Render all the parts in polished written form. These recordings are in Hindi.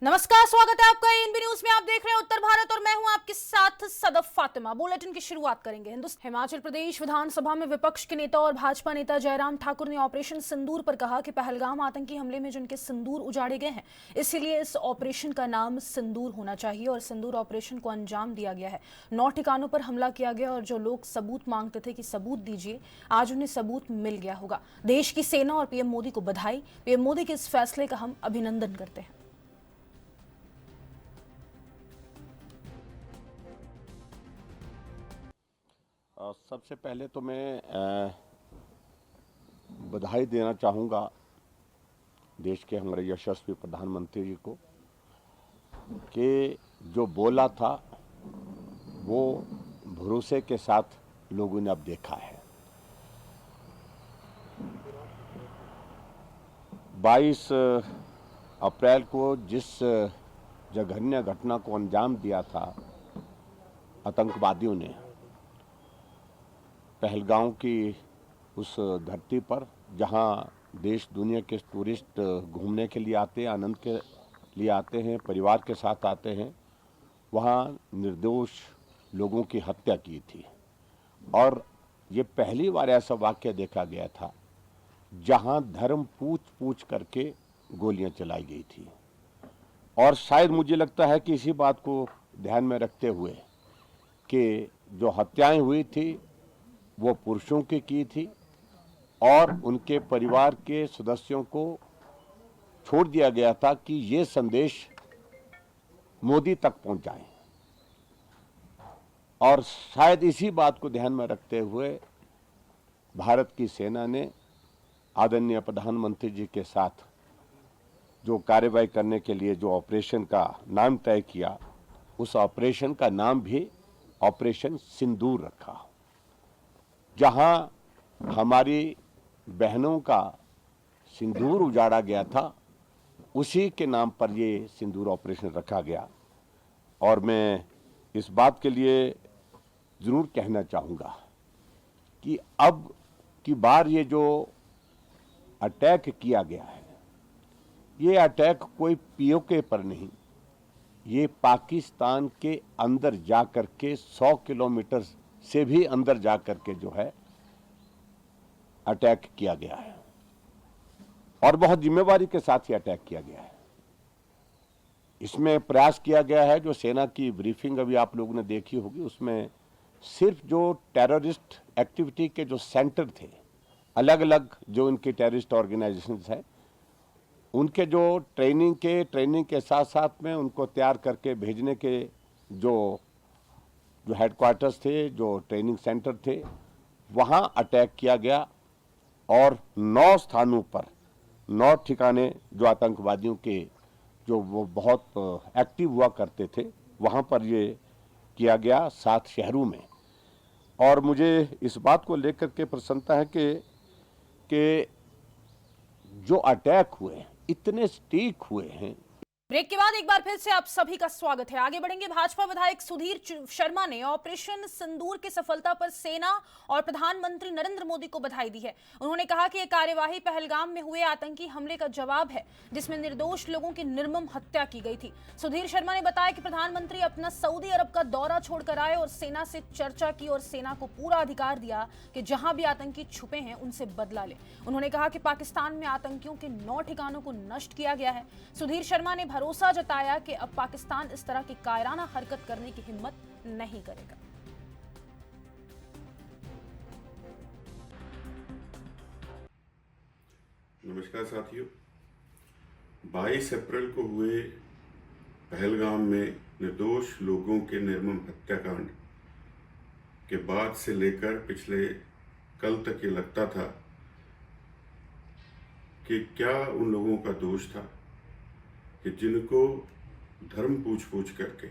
नमस्कार, स्वागत है आपका एएनबी न्यूज में। आप देख रहे हैं उत्तर भारत और मैं हूं आपके साथ सदफ फातिमा। बुलेटिन की शुरुआत करेंगे। हिमाचल प्रदेश विधानसभा में विपक्ष के नेता और भाजपा नेता जयराम ठाकुर ने ऑपरेशन सिंदूर पर कहा कि पहलगाम आतंकी हमले में जिनके सिंदूर उजाड़े गए हैं, इसीलिए इस ऑपरेशन का नाम सिंदूर होना चाहिए और सिंदूर ऑपरेशन को अंजाम दिया गया है। 9 ठिकानों पर हमला किया गया और जो लोग सबूत मांगते थे कि सबूत दीजिए, आज उन्हें सबूत मिल गया होगा। देश की सेना और पीएम मोदी को बधाई। पीएम मोदी के इस फैसले का हम अभिनंदन करते हैं। सबसे पहले तो मैं बधाई देना चाहूँगा देश के हमारे यशस्वी प्रधानमंत्री जी को कि जो बोला था वो भरोसे के साथ लोगों ने अब देखा है। 22 अप्रैल को जिस जघन्य घटना को अंजाम दिया था आतंकवादियों ने पहलगाम की उस धरती पर, जहां देश दुनिया के टूरिस्ट घूमने के लिए आते हैं, आनंद के लिए आते हैं, परिवार के साथ आते हैं, वहां निर्दोष लोगों की हत्या की थी। और ये पहली बार ऐसा वाक़या देखा गया था जहां धर्म पूछ पूछ करके गोलियां चलाई गई थी। और शायद मुझे लगता है कि इसी बात को ध्यान में रखते हुए कि जो हत्याएं हुई थी वो पुरुषों की थी और उनके परिवार के सदस्यों को छोड़ दिया गया था कि ये संदेश मोदी तक पहुंचाएं। और शायद इसी बात को ध्यान में रखते हुए भारत की सेना ने आदरणीय प्रधानमंत्री जी के साथ जो कार्रवाई करने के लिए जो ऑपरेशन का नाम तय किया, उस ऑपरेशन का नाम भी ऑपरेशन सिंदूर रखा। जहां हमारी बहनों का सिंदूर उजाड़ा गया था, उसी के नाम पर ये सिंदूर ऑपरेशन रखा गया। और मैं इस बात के लिए ज़रूर कहना चाहूँगा कि अब की बार ये जो अटैक किया गया है, ये अटैक कोई पीओके पर नहीं, ये पाकिस्तान के अंदर जाकर के 100 किलोमीटर से भी अंदर जाकर के जो है अटैक किया गया है और बहुत जिम्मेवारी के साथ ही अटैक किया गया है। इसमें प्रयास किया गया है, जो सेना की ब्रीफिंग अभी आप लोगों ने देखी होगी, उसमें सिर्फ जो टेररिस्ट एक्टिविटी के जो सेंटर थे, अलग अलग जो इनके टेररिस्ट ऑर्गेनाइजेशंस हैं, उनके जो ट्रेनिंग के साथ साथ में उनको तैयार करके भेजने के जो हेडक्वार्टर्स थे, जो ट्रेनिंग सेंटर थे, वहां अटैक किया गया और 9 स्थानों पर 9 ठिकाने जो आतंकवादियों के जो वो बहुत एक्टिव हुआ करते थे, वहां पर ये किया गया 7 शहरों में। और मुझे इस बात को लेकर के प्रसन्नता है कि जो अटैक हुए इतने सटीक हुए हैं। ब्रेक के बाद एक बार फिर से आप सभी का स्वागत है। आगे बढ़ेंगे। भाजपा विधायक सुधीर शर्मा ने ऑपरेशन सिंदूर की सफलता पर सेना और प्रधानमंत्री नरेंद्र मोदी को बधाई दी है। उन्होंने कहा कि यह कार्यवाही पहलगाम में हुए आतंकी हमले का जवाब है, जिसमें निर्दोष लोगों की निर्मम हत्या की गई थी। सुधीर शर्मा ने बताया कि प्रधानमंत्री अपना सऊदी अरब का दौरा छोड़कर आए और सेना से चर्चा की और सेना को पूरा अधिकार दिया कि जहां भी आतंकी छुपे हैं उनसे बदला ले। उन्होंने कहा कि पाकिस्तान में आतंकियों के 9 ठिकानों को नष्ट किया गया है। सुधीर शर्मा ने भरोसा जताया कि अब पाकिस्तान इस तरह की कायराना हरकत करने की हिम्मत नहीं करेगा। नमस्कार साथियों, 22 अप्रैल को हुए पहलगाम में निर्दोष लोगों के निर्मम हत्याकांड के बाद से लेकर पिछले कल तक ये लगता था कि क्या उन लोगों का दोष था कि जिनको धर्म पूछ पूछ करके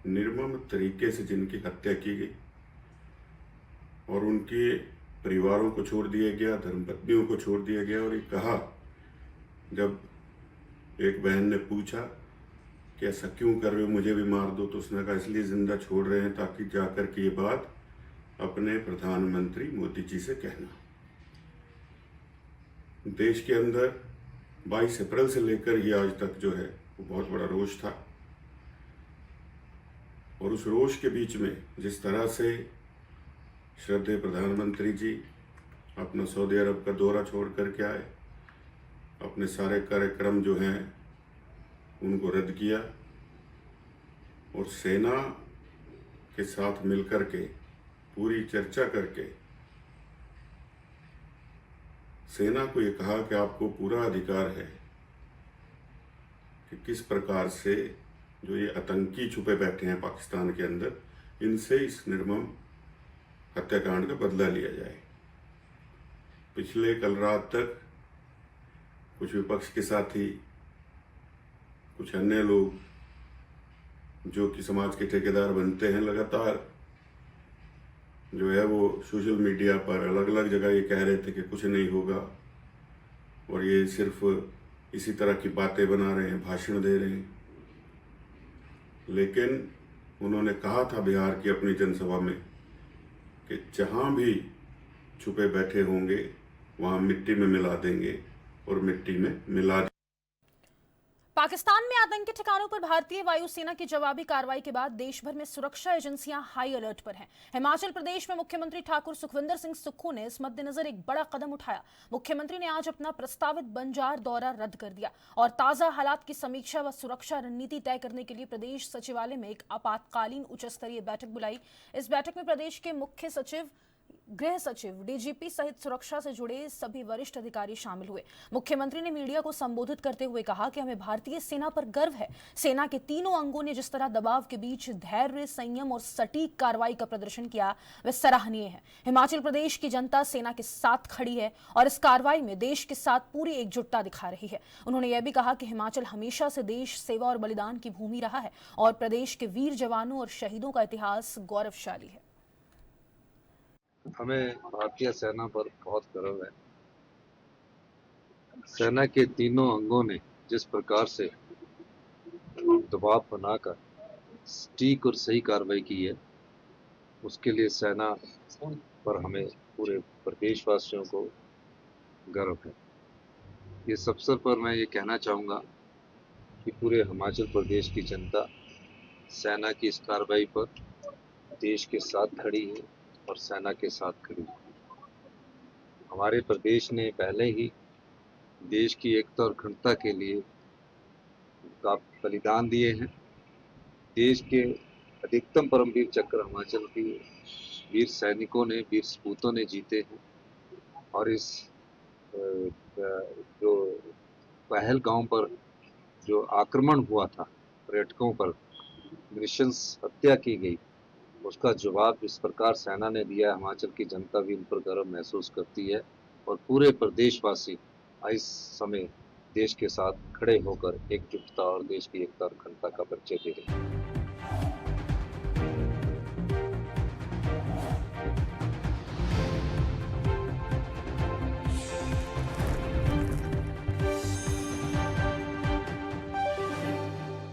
निर्मम तरीके से जिनकी हत्या की गई और उनके परिवारों को छोड़ दिया गया, धर्मपत्नियों को छोड़ दिया गया। और ये कहा, जब एक बहन ने पूछा कि ऐसा क्यों कर रहे हो, मुझे भी मार दो, तो उसने कहा इसलिए जिंदा छोड़ रहे हैं ताकि जाकर के ये बात अपने प्रधानमंत्री मोदी जी से कहना। देश के अंदर 22 अप्रैल से लेकर ही आज तक जो है वो बहुत बड़ा रोष था। और उस रोष के बीच में जिस तरह से श्रद्धेय प्रधानमंत्री जी अपना सऊदी अरब का दौरा छोड़ करके आए, अपने सारे कार्यक्रम जो हैं उनको रद्द किया और सेना के साथ मिलकर के पूरी चर्चा करके सेना को ये कहा कि आपको पूरा अधिकार है कि किस प्रकार से जो ये आतंकी छुपे बैठे हैं पाकिस्तान के अंदर, इनसे इस निर्मम हत्याकांड का बदला लिया जाए। पिछले कल रात तक कुछ विपक्ष के साथी, कुछ अन्य लोग जो कि समाज के ठेकेदार बनते हैं, लगातार जो है वो सोशल मीडिया पर अलग अलग जगह ये कह रहे थे कि कुछ नहीं होगा और ये सिर्फ इसी तरह की बातें बना रहे हैं, भाषण दे रहे हैं। लेकिन उन्होंने कहा था बिहार की अपनी जनसभा में कि जहां भी छुपे बैठे होंगे वहां मिट्टी में मिला देंगे और मिट्टी में मिला। पाकिस्तान में आतंकी ठिकानों पर भारतीय वायुसेना की जवाबी कार्रवाई के बाद देश भर में सुरक्षा एजेंसियां हाई अलर्ट पर हैं। हिमाचल प्रदेश में मुख्यमंत्री ठाकुर सुखविंदर सिंह सुक्खू ने इस मद्देनजर एक बड़ा कदम उठाया। मुख्यमंत्री ने आज अपना प्रस्तावित बंजार दौरा रद्द कर दिया और ताजा हालात की समीक्षा व सुरक्षा रणनीति तय करने के लिए प्रदेश सचिवालय में एक आपातकालीन उच्च स्तरीय बैठक बुलाई। इस बैठक में प्रदेश के मुख्य सचिव, गृह सचिव, डीजीपी सहित सुरक्षा से जुड़े सभी वरिष्ठ अधिकारी शामिल हुए। मुख्यमंत्री ने मीडिया को संबोधित करते हुए कहा कि हमें भारतीय सेना पर गर्व है। सेना के तीनों अंगों ने जिस तरह दबाव के बीच धैर्य, संयम और सटीक कार्रवाई का प्रदर्शन किया वह सराहनीय है। हिमाचल प्रदेश की जनता सेना के साथ खड़ी है और इस कार्रवाई में देश के साथ पूरी एकजुटता दिखा रही है। उन्होंने यह भी कहा कि हिमाचल हमेशा से देश सेवा और बलिदान की भूमि रहा है और प्रदेश के वीर जवानों और शहीदों का इतिहास गौरवशाली है। हमें भारतीय सेना पर बहुत गर्व है। सेना के तीनों अंगों ने जिस प्रकार से दबाव बनाकर सटीक और सही कार्रवाई की है, उसके लिए सेना पर हमें पूरे प्रदेशवासियों को गर्व है। इस अवसर पर मैं ये कहना चाहूँगा कि पूरे हिमाचल प्रदेश की जनता सेना की इस कार्रवाई पर देश के साथ खड़ी है और सेना के साथ खड़ी है। हमारे प्रदेश ने पहले ही देश की एकता और अखंडता के लिए बलिदान दिए हैं। देश के अधिकतम परमवीर चक्र हिमाचल की वीर सैनिकों ने, वीर सपूतों ने जीते हैं और इस जो पहलगाम पर जो आक्रमण हुआ था, पर्यटकों पर नृशंस हत्या की गई, उसका जवाब इस प्रकार सेना ने दिया। हिमाचल की जनता भी इन पर गर्व महसूस करती है और पूरे प्रदेशवासी इस समय देश के साथ खड़े होकर एकजुटता और देश की एकता और अखंडता का परिचय दे रहे हैं।